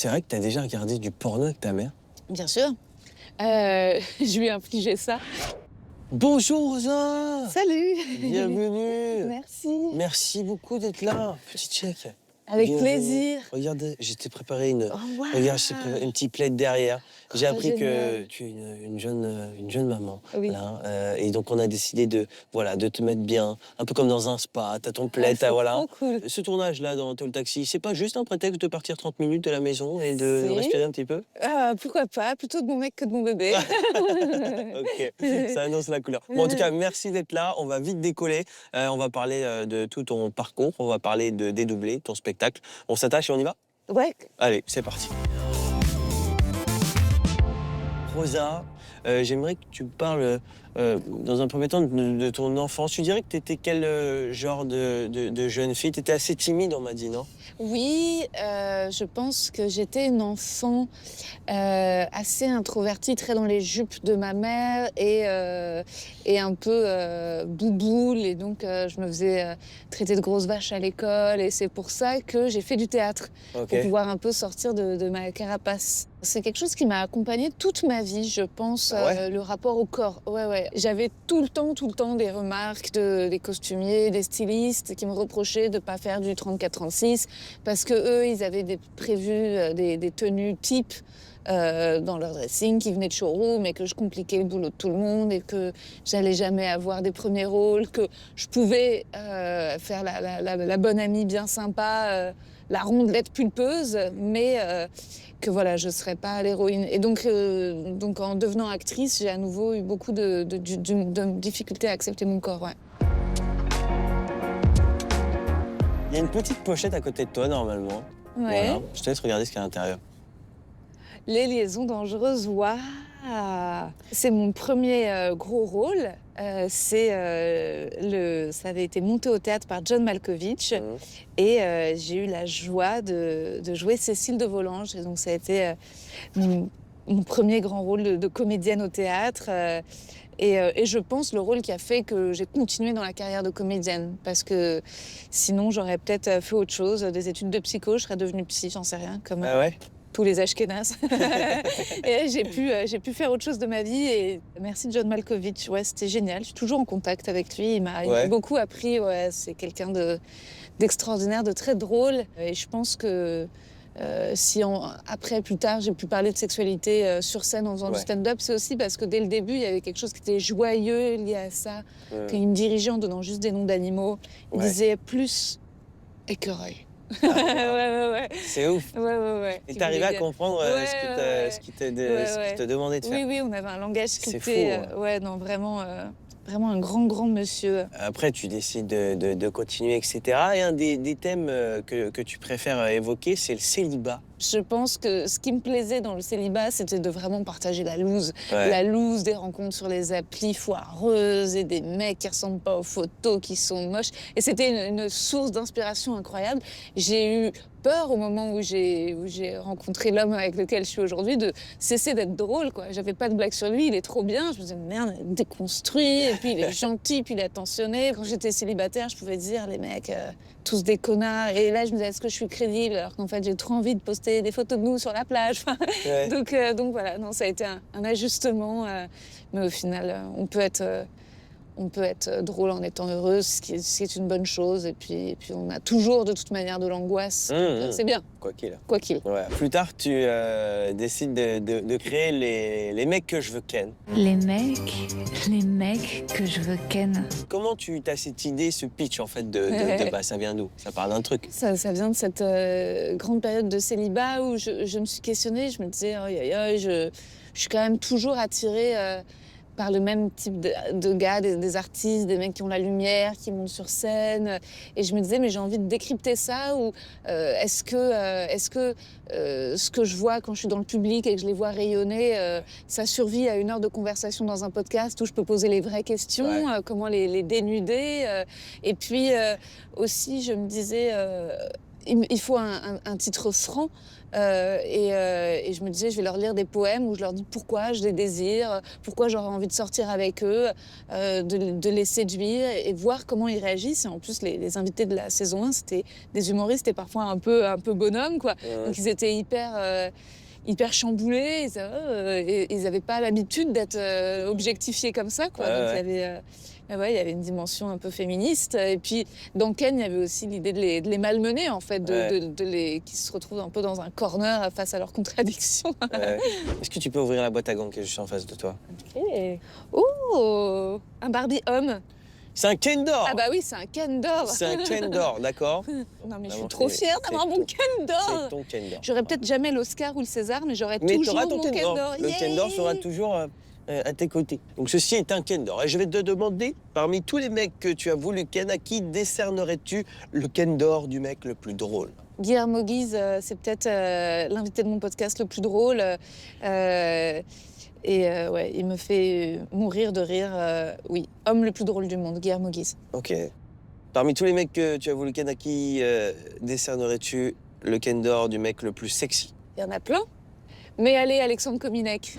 C'est vrai que t'as déjà regardé du porno avec ta mère? Bien sûr. Je lui ai infligé ça. Bonjour Rosa! Salut! Bienvenue! Merci. Merci beaucoup d'être là. Petit check. Avec Bienvenue. plaisir. Regarde, je t'ai préparé une. Oh, waouh! Regarde, je t'ai préparé une petite plaide derrière. J'ai Oh, appris que génial. tu es une jeune maman. Oui. Là, et donc, on a décidé de te mettre bien, un peu comme dans un spa. T'as ton plaid, Ah, c'est voilà. trop cool. Ce tournage-là dans Tall Taxi, c'est pas juste un prétexte de partir 30 minutes de la maison et de Si. respirer un petit peu? Ah, pourquoi pas? Plutôt de mon mec que de mon bébé. Ok, ça annonce la couleur. Bon, en tout cas, merci d'être là. On va vite décoller. On va parler de tout ton parcours. On va parler de Dédoublé, ton spectacle. On s'attache et on y va? Ouais. Allez, c'est parti. Rosa, j'aimerais que tu me parles, dans un premier temps, de ton enfance. Tu dirais que tu étais quel genre de jeune fille? Tu étais assez timide, on m'a dit, non? Oui, je pense que j'étais une enfant assez introvertie, très dans les jupes de ma mère et un peu bouboule. Et donc, je me faisais traiter de grosse vache à l'école. Et c'est pour ça que j'ai fait du théâtre, Ok. pour pouvoir un peu sortir de ma carapace. C'est quelque chose qui m'a accompagnée toute ma vie, je pense, Ah ouais? le rapport au corps. Ouais, ouais. J'avais tout le temps des remarques des costumiers, des stylistes qui me reprochaient de ne pas faire du 34-36 parce que eux, ils avaient prévu des tenues types dans leur dressing qui venaient de showroom et que je compliquais le boulot de tout le monde et que j'allais jamais avoir des premiers rôles, que je pouvais faire la bonne amie bien sympa, la rondelette pulpeuse, mais que voilà, je serais pas l'héroïne. Et donc en devenant actrice, j'ai à nouveau eu beaucoup de difficultés à accepter mon corps. Ouais. Il y a une petite pochette à côté de toi, normalement. Ouais. Voilà. Je te laisse regarder ce qu'il y a à l'intérieur. Les liaisons dangereuses, waouh! C'est mon premier gros rôle. Ça avait été monté au théâtre par John Malkovich. Mhm. Et j'ai eu la joie de jouer Cécile de Volanges. Et donc ça a été mon premier grand rôle de comédienne au théâtre. Et je pense le rôle qui a fait que j'ai continué dans la carrière de comédienne. Parce que sinon, j'aurais peut-être fait autre chose, des études de psycho, je serais devenue psy, j'en sais rien. Comme, Ah ouais? tous les Ashkénazes. Et j'ai pu faire autre chose de ma vie. Et merci John Malkovich. Ouais, c'était génial. Je suis toujours en contact avec lui. Il m'a beaucoup appris. Ouais, c'est quelqu'un d'extraordinaire, de très drôle. Et je pense que après, plus tard, j'ai pu parler de sexualité sur scène en faisant du stand-up, c'est aussi parce que dès le début, il y avait quelque chose qui était joyeux lié à ça. Quand il me dirigeait en donnant juste des noms d'animaux, il disait plus écureuil. Ah, ouais. C'est ouf. Ouais. Et t'arrivais à comprendre ce qu'il te demandait de faire. Oui, on avait un langage C'est scripté. fou, Ouais, non, vraiment un grand monsieur. Après, tu décides de continuer, etc. Et un des thèmes que tu préfères évoquer, c'est le célibat. Je pense que ce qui me plaisait dans le célibat, c'était de vraiment partager la loose. Ouais. La loose des rencontres sur les applis foireuses et des mecs qui ressemblent pas aux photos, qui sont moches. Et c'était une source d'inspiration incroyable. J'ai eu peur au moment où j'ai rencontré l'homme avec lequel je suis aujourd'hui de cesser d'être drôle, quoi. J'avais pas de blague sur lui, il est trop bien. Je me disais, merde, il est déconstruit, et puis il est gentil, puis il est attentionné. Quand j'étais célibataire, je pouvais dire, les mecs, tous des connards. Et là, je me disais, est-ce que je suis crédible? Alors qu'en fait, j'ai trop envie de poster des photos de nous sur la plage. Ouais. Donc voilà, non, ça a été un ajustement. Mais au final, on peut être drôle en étant heureuse, ce qui est une bonne chose. Et puis on a toujours de toute manière de l'angoisse. C'est bien. Quoi qu'il. Quoi qu'il. Ouais. Plus tard, tu décides de créer les mecs que je veux ken. Les mecs que je veux ken. Comment tu as cette idée, ce pitch en fait de base? Ça vient d'où? Ça parle d'un truc? Ça vient de cette grande période de célibat où je me suis questionnée. Je me disais, je suis quand même toujours attirée par le même type de gars, des artistes, des mecs qui ont la lumière, qui montent sur scène. Et je me disais, mais j'ai envie de décrypter ça, ou est-ce que ce que je vois quand je suis dans le public et que je les vois rayonner, ça survit à 1 heure de conversation dans un podcast où je peux poser les vraies questions, comment les dénuder. Et puis aussi, je me disais, il faut un titre franc, Et je me disais, je vais leur lire des poèmes où je leur dis pourquoi je les désire, pourquoi j'aurais envie de sortir avec eux, de les séduire et voir comment ils réagissent. Et en plus, les invités de la saison 1, c'était des humoristes et parfois un peu bonhommes, quoi. Donc ils étaient hyper chamboulés, ils n'avaient pas l'habitude d'être objectifiés comme ça, quoi. Donc il y avait une dimension un peu féministe. Et puis dans Ken, il y avait aussi l'idée de les malmener, en fait, qui se retrouvent un peu dans un corner face à leurs contradictions. Est-ce que tu peux ouvrir la boîte à gants qui est juste en face de toi? Okay. Oh, un Barbie homme. C'est un Ken d'or. Ah bah oui, c'est un Ken d'or. C'est un Ken d'or, d'accord. Non mais je suis trop fière d'avoir mon Ken d'or. C'est ton Ken d'or. J'aurais peut-être jamais l'Oscar ou le César, mais j'aurais toujours mon Ken d'or. Le Ken d'or sera toujours à tes côtés. Donc ceci est un Ken d'or. Et je vais te demander, parmi tous les mecs que tu as voulu ken, à qui décernerais-tu le Ken d'or du mec le plus drôle? Guillermo Guise, c'est peut-être l'invité de mon podcast le plus drôle. Il me fait mourir de rire. Oui, homme le plus drôle du monde, Guillermo Guise. Ok. Parmi tous les mecs que tu as voulu ken, à qui décernerais-tu le Ken d'or du mec le plus sexy? Il y en a plein. Mais allez, Alexandre Kominek.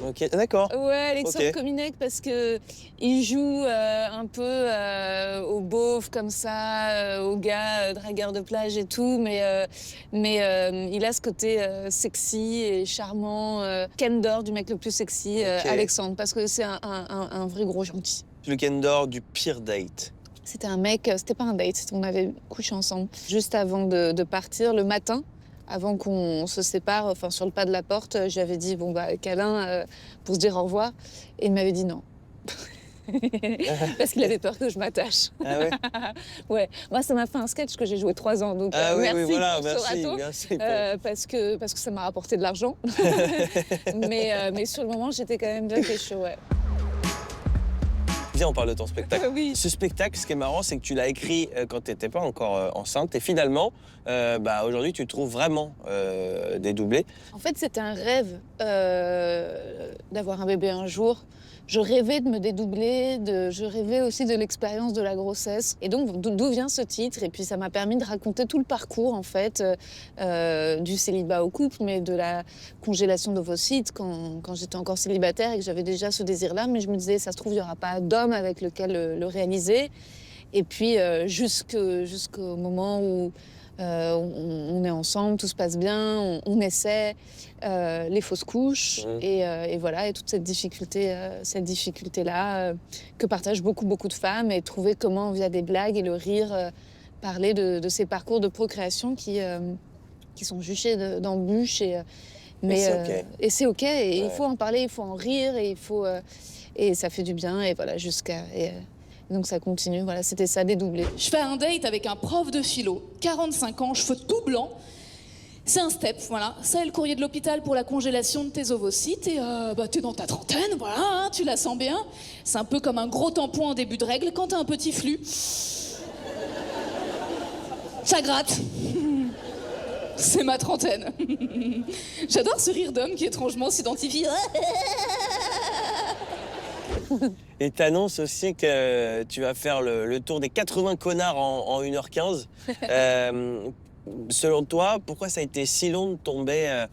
Ok, d'accord. Ouais, Alexandre Kominek, parce que il joue un peu au beauf comme ça, au gars dragueur de plage et tout, mais il a ce côté sexy et charmant. Ken d'or du mec le plus sexy, Alexandre, parce que c'est un vrai gros gentil. Le Ken d'or du pire date? C'était un mec, c'était pas un date, on avait couché ensemble juste avant de partir, le matin. Avant qu'on se sépare, enfin sur le pas de la porte, j'avais dit bon bah câlin pour se dire au revoir, et il m'avait dit non. Parce qu'il avait peur que je m'attache. Ah ouais? Ouais. Moi ça m'a fait un sketch que j'ai joué 3 ans, donc merci voilà, pour ce râteau, parce que ça m'a rapporté de l'argent. mais sur le moment j'étais quand même bien chaud, ouais. Viens, on parle de ton spectacle. Oui. Ce spectacle, ce qui est marrant, c'est que tu l'as écrit quand tu n'étais pas encore enceinte. Et finalement, aujourd'hui, tu trouves vraiment dédoublé. En fait, c'était un rêve d'avoir un bébé un jour. Je rêvais de me dédoubler, je rêvais aussi de l'expérience de la grossesse. Et donc, d'où vient ce titre? Et puis, ça m'a permis de raconter tout le parcours, en fait, du célibat au couple, mais de la congélation d'ovocytes quand j'étais encore célibataire et que j'avais déjà ce désir-là. Mais je me disais, ça se trouve, il n'y aura pas d'homme avec lequel le réaliser. Et puis, jusqu'au moment où on est ensemble, tout se passe bien, on essaie, les fausses couches, et voilà, et toute cette difficulté-là que partagent beaucoup de femmes, et trouver comment, via des blagues et le rire, parler de ces parcours de procréation qui sont juchés d'embûches, et c'est OK, et il faut en parler, il faut en rire, et ça fait du bien, et voilà, donc ça continue, voilà, c'était ça, dédoublé. Je fais un date avec un prof de philo, 45 ans, cheveux tout blancs. C'est un step, voilà. Ça est le courrier de l'hôpital pour la congélation de tes ovocytes. Et t'es dans ta trentaine, voilà, hein, tu la sens bien. C'est un peu comme un gros tampon en début de règle quand t'as un petit flux. Ça gratte. C'est ma trentaine. J'adore ce rire d'homme qui étrangement s'identifie. Et t'annonces aussi que tu vas faire le tour des 80 connards en 1h15. Selon toi, pourquoi ça a été si long de tomber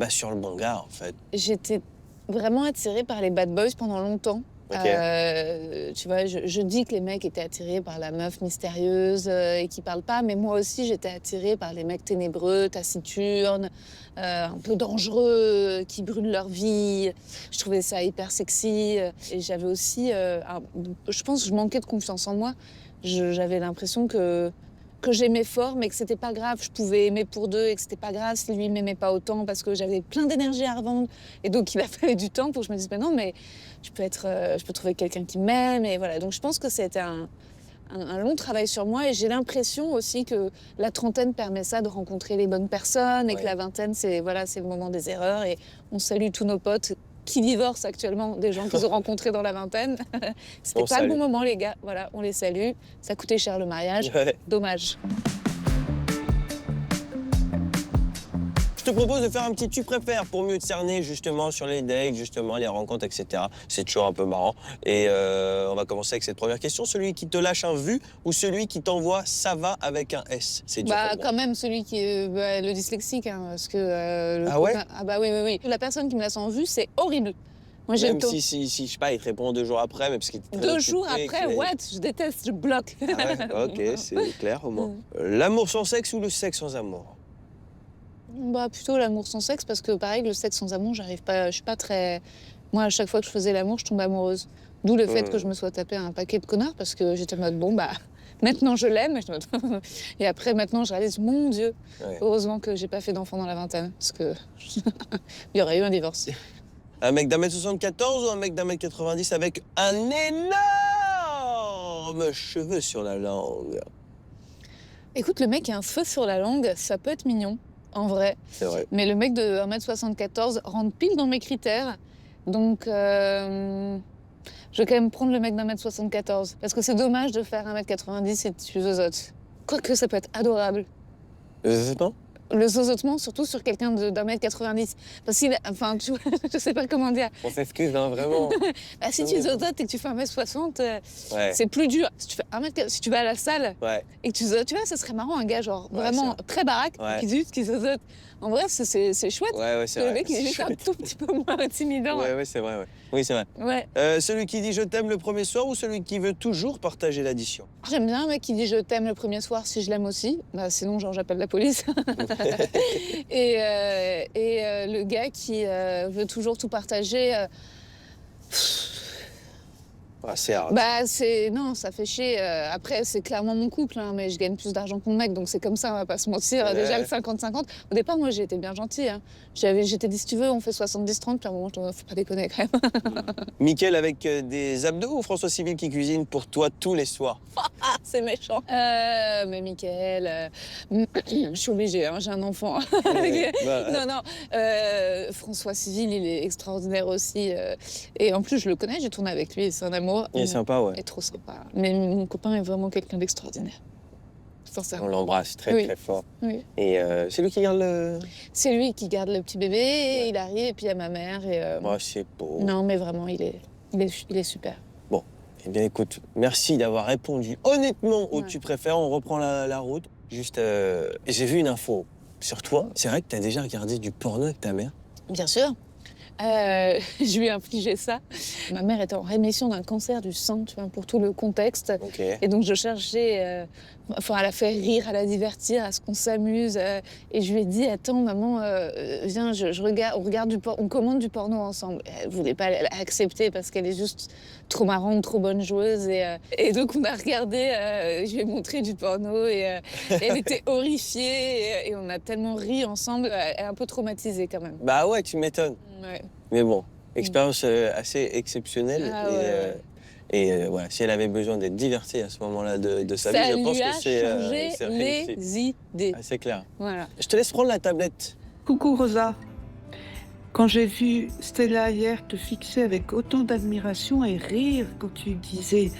sur le bon gars, en fait? J'étais vraiment attirée par les bad boys pendant longtemps. Tu vois, je dis que les mecs étaient attirés par la meuf mystérieuse et qui parle pas, mais moi aussi j'étais attirée par les mecs ténébreux, taciturnes, un peu dangereux, qui brûlent leur vie. Je trouvais ça hyper sexy, et j'avais aussi, je pense que je manquais de confiance en moi. J'avais l'impression que j'aimais fort, mais que c'était pas grave, je pouvais aimer pour deux et que c'était pas grave si lui m'aimait pas autant, parce que j'avais plein d'énergie à revendre, et donc il a fallu du temps pour que je me dise non, mais je peux trouver quelqu'un qui m'aime, et voilà. Donc je pense que c'était un long travail sur moi, et j'ai l'impression aussi que la trentaine permet ça, de rencontrer les bonnes personnes, et que la vingtaine, c'est le moment des erreurs, et on salue tous nos potes qui divorcent actuellement, des gens qu'ils ont rencontrés dans la vingtaine. C'était pas le bon moment, les gars. Voilà, on les salue. Ça coûtait cher le mariage. Dommage. Je te propose de faire un petit tu préfères pour mieux te cerner justement sur les dates, justement les rencontres, etc. C'est toujours un peu marrant. Et on va commencer avec cette première question. Celui qui te lâche un vu ou celui qui t'envoie ça va avec un S? C'est dur. Bah, quand même, celui qui est le dyslexique, hein, parce que... le Ah ouais? copain- Ah bah oui, oui, oui. La personne qui me laisse en vue, c'est horrible. Moi, j'ai Même le taux. si, je sais pas, il te répond 2 jours après, mais parce qu'il est très 2 jours occupé, après, qu'il- what? Je déteste, je bloque. Ah ouais, ok, c'est clair au moins. L'amour sans sexe ou le sexe sans amour? Bah, plutôt l'amour sans sexe, parce que pareil, le sexe sans amour, j'arrive pas... Je suis pas très... Moi, à chaque fois que je faisais l'amour, je tombais amoureuse. D'où le fait que je me sois tapé un paquet de connards, parce que j'étais en mode, bon, bah... Maintenant, je l'aime. Et après, maintenant, je réalise, mon Dieu, Ouais. heureusement que j'ai pas fait d'enfant dans la vingtaine, parce que il y aurait eu un divorce. Un mec d'1m74 ou un mec d'1m90 avec un énorme cheveu sur la langue? Écoute, le mec qui a un feu sur la langue, ça peut être mignon, en vrai. C'est vrai. Mais le mec de 1m74 rentre pile dans mes critères. Donc, je vais quand même prendre le mec d'1m74. Parce que c'est dommage de faire 1m90 et tu zozotes. Quoique ça peut être adorable. Je sais pas. Le zozotement, surtout sur quelqu'un d'1m90. Parce qu'il, enfin, tu vois, je sais pas comment dire. On s'excuse, hein, vraiment. Bah, si tu zozotes et que tu fais 1m60, Ouais. c'est plus dur. Si tu fais 1m, si tu vas à la salle Ouais. et que tu zozotes, tu vois, ça serait marrant, un gars, genre, Ouais, vraiment très baraque, Ouais. qui zozote. En vrai, c'est chouette. Ouais, c'est Le vrai. mec, il est C'est juste un chouette. tout petit peu moins intimidant. Ouais, c'est vrai, ouais. Oui, c'est vrai. Ouais. Celui qui dit je t'aime le premier soir ou celui qui veut toujours partager l'addition? J'aime bien un mec qui dit je t'aime le premier soir si je l'aime aussi. Bah, sinon, genre, j'appelle la police. et le gars qui veut toujours tout partager. Ah, c'est hard. Bah, c'est. Non, ça fait chier. Après, c'est clairement mon couple, hein, mais je gagne plus d'argent que mon mec, donc c'est comme ça, on va pas se mentir. Ouais. Déjà, le 50-50. Au départ, moi, j'ai été bien gentille. Hein. J'étais dit, si tu veux, on fait 70-30, puis à un moment, faut pas déconner quand même. Mickaël avec des abdos ou François Civil qui cuisine pour toi tous les soirs? Ah, c'est méchant. Mais Mickaël, je suis obligée, hein, j'ai un enfant. Bah, Non, non. François Civil, il est extraordinaire aussi. Et en plus, je le connais, j'ai tourné avec lui, c'est un amour. il est sympa, ouais. Il est trop sympa. Mais mon copain est vraiment quelqu'un d'extraordinaire. On Sincèrement. l'embrasse très, Oui. très fort. Oui. Et c'est lui qui garde le... C'est lui qui garde le petit bébé, et il arrive, et puis il y a ma mère. Et, Oh, c'est beau. Non, mais vraiment, il est super. Eh bien, écoute, merci d'avoir répondu honnêtement au Ouais. tu préfères. On reprend la route. Juste, j'ai vu une info sur toi. C'est vrai que tu as déjà regardé du porno avec ta mère? Bien sûr. Je lui ai infligé ça. Ma mère était en rémission d'un cancer du sein, tu vois, pour tout le contexte. Ok. Et donc, je cherchais, à la faire rire, à la divertir, à ce qu'on s'amuse. Et je lui ai dit, attends, maman, viens, on commande du porno ensemble. Elle voulait pas l'accepter parce qu'elle est juste trop marrante, trop bonne joueuse. Et donc, on a regardé, je lui ai montré du porno et elle était horrifiée. Et on a tellement ri ensemble. Elle est un peu traumatisée quand même. Bah ouais, tu m'étonnes. Ouais. Mais bon, expérience assez exceptionnelle. Ah ouais, Voilà, si elle avait besoin d'être divertie à ce moment-là de sa Ça vie, je pense lui a que c'est changé réussi. les idées. Ah, c'est clair. Voilà. Je te laisse prendre la tablette. Coucou Rosa. Quand j'ai vu Stella hier te fixer avec autant d'admiration et rire quand tu disais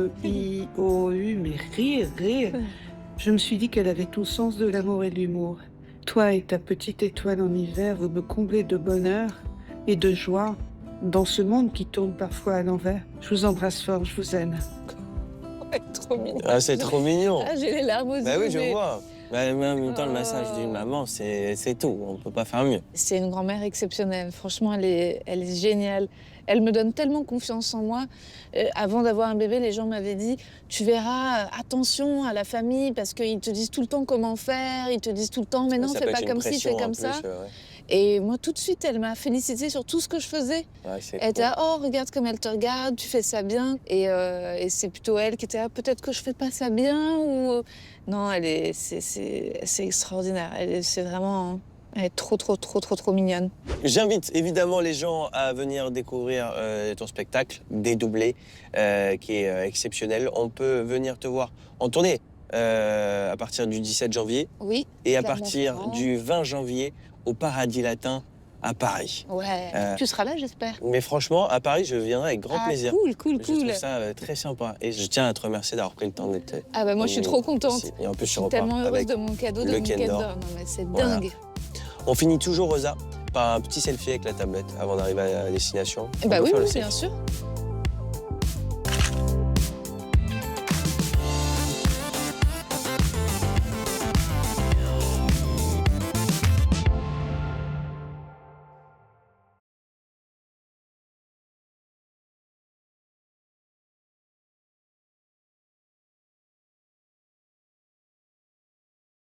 A-E-I-O-U, mais rire, je me suis dit qu'elle avait tout le sens de l'amour et de l'humour. Toi et ta petite étoile en hiver, vous me comblez de bonheur et de joie dans ce monde qui tourne parfois à l'envers. Je vous embrasse fort, je vous aime. Ouais, trop mignon. Ah, c'est trop mignon. Ah, j'ai les larmes aux yeux. Bah oui, je mais vois. Bah, en même temps, le massage d'une maman, c'est tout. On peut pas faire mieux. C'est une grand-mère exceptionnelle. Franchement, elle est géniale. Elle me donne tellement confiance en moi. Avant d'avoir un bébé, les gens m'avaient dit « Tu verras, attention à la famille, parce qu'ils te disent tout le temps comment faire. Ils te disent tout le temps « Mais non, Ça fais peut pas être une comme ci, pression fais en comme plus, ça. ouais. » Et moi, tout de suite, elle m'a félicité sur tout ce que je faisais. Ouais, c'est Elle était cool. là, oh, regarde comme elle te regarde, tu fais ça bien. Et c'est plutôt elle qui était là, peut-être que je fais pas ça bien. Ou... Non, c'est extraordinaire. C'est vraiment. Elle est trop mignonne. J'invite évidemment les gens à venir découvrir ton spectacle Dédoublé, qui est exceptionnel. On peut venir te voir en tournée à partir du 17 janvier Oui. et à Clermont-Ferrand. partir du 20 janvier au Paradis Latin à Paris. Ouais. Euh, Tu seras là, j'espère. Mais franchement, à Paris, je viendrai avec grand plaisir. Cool. Je trouve ça très sympa. Et je tiens à te remercier d'avoir pris le temps d'être. Ah bah moi, je suis trop contente. ici. Et en plus, je Je suis repars tellement heureuse avec de mon cadeau, de le mon Ken quête d'or. d'or. Non mais c'est Voilà. dingue. On finit toujours, Rosa, par un petit selfie avec la tablette avant d'arriver à la destination. On Bah peut oui, faire le oui, selfie. bien sûr.